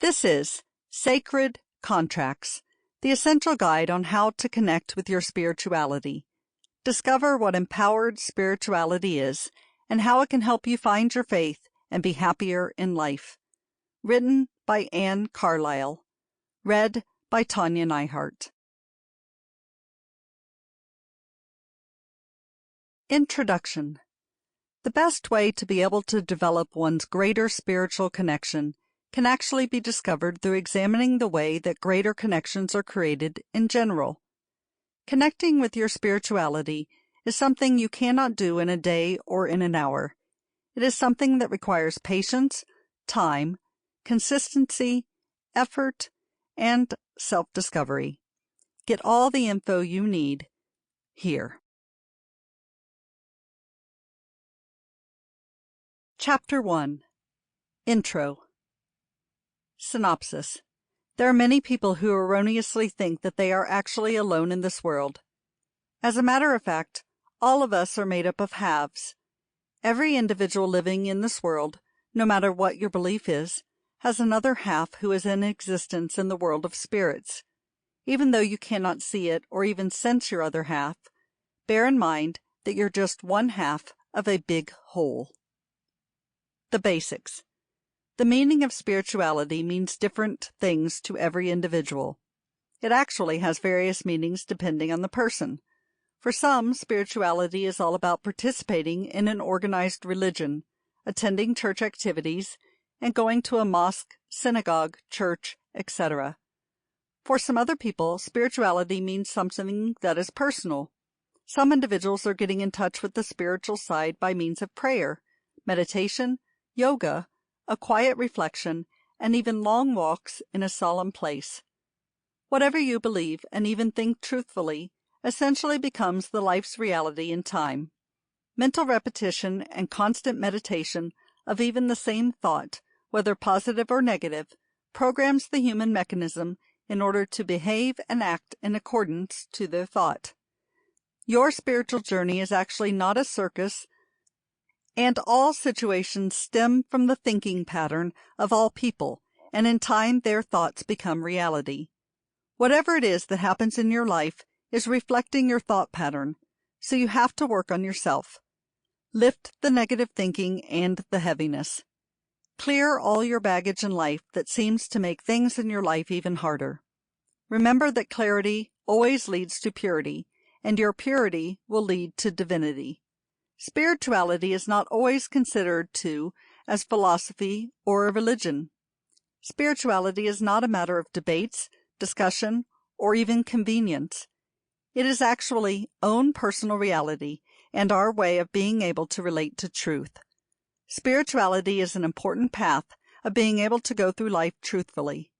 This is Sacred Contracts, the essential guide on how to connect with your spirituality. Discover what empowered spirituality is and how it can help you find your faith and be happier in life. Written by Carlyle. Read by Tanya Neihardt. Introduction. The best way to be able to develop one's greater spiritual connection can actually be discovered through examining the way that greater connections are created in general. Connecting with your spirituality is something you cannot do in a day or in an hour. It is something that requires patience, time, consistency, effort, and self-discovery. Get all the info you need here. Chapter 1. Intro. Synopsis. There are many people who erroneously think that they are actually alone in this world. As a matter of fact, all of us are made up of halves. Every individual living in this world, no matter what your belief is, has another half who is in existence in the world of spirits. Even though you cannot see it or even sense your other half, bear in mind that you're just one half of a big whole. The basics. The meaning of spirituality means different things to every individual. It actually has various meanings depending on the person. For some, spirituality is all about participating in an organized religion, attending church activities, and going to a mosque, synagogue, church, etc. For some other people, spirituality means something that is personal. Some individuals are getting in touch with the spiritual side by means of prayer, meditation, yoga, a quiet reflection, and even long walks in a solemn place. Whatever you believe and even think truthfully essentially becomes the life's reality in time. Mental repetition and constant meditation of even the same thought, whether positive or negative, programs the human mechanism in order to behave and act in accordance to their thought. Your spiritual journey is actually not a circus, and all situations stem from the thinking pattern of all people, and in time their thoughts become reality. Whatever it is that happens in your life is reflecting your thought pattern, so you have to work on yourself. Lift the negative thinking and the heaviness. Clear all your baggage in life that seems to make things in your life even harder. Remember that clarity always leads to purity, and your purity will lead to divinity. Spirituality is not always considered as philosophy or a religion. Spirituality is not a matter of debates, discussion, or even convenience. It is actually own personal reality and our way of being able to relate to truth. Spirituality is an important path of being able to go through life truthfully.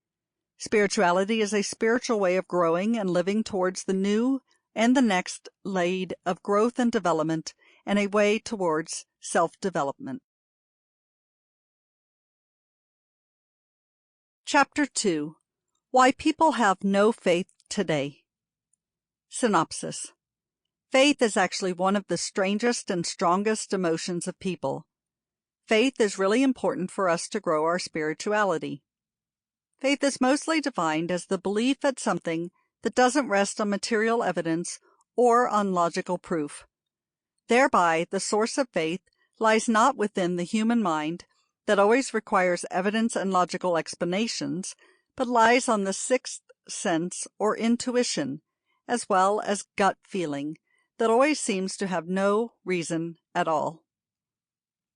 Spirituality is a spiritual way of growing and living towards the new and the next lead of growth and development, and a way towards self-development. Chapter 2. Why People Have No Faith Today. Synopsis. Faith is actually one of the strangest and strongest emotions of people. Faith is really important for us to grow our spirituality. Faith is mostly defined as the belief at something that doesn't rest on material evidence or on logical proof. Thereby, the source of faith lies not within the human mind that always requires evidence and logical explanations, but lies on the sixth sense or intuition, as well as gut feeling, that always seems to have no reason at all.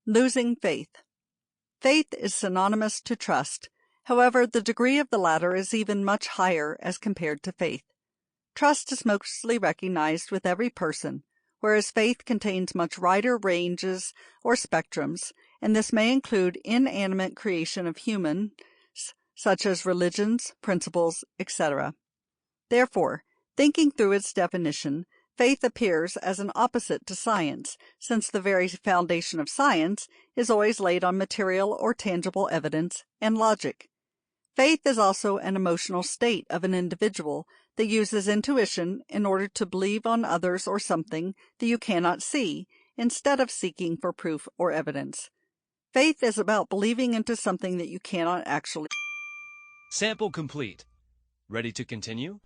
Losing faith. Faith is synonymous to trust. However, the degree of the latter is even much higher as compared to faith. Trust is mostly recognized with every person, whereas faith contains much wider ranges or spectrums, and this may include inanimate creation of humans, such as religions, principles, etc. Therefore, thinking through its definition, faith appears as an opposite to science, since the very foundation of science is always laid on material or tangible evidence and logic. Faith is also an emotional state of an individual that uses intuition in order to believe on others or something that you cannot see, instead of seeking for proof or evidence. Faith is about believing into something that you cannot actually. Sample complete. Ready to continue?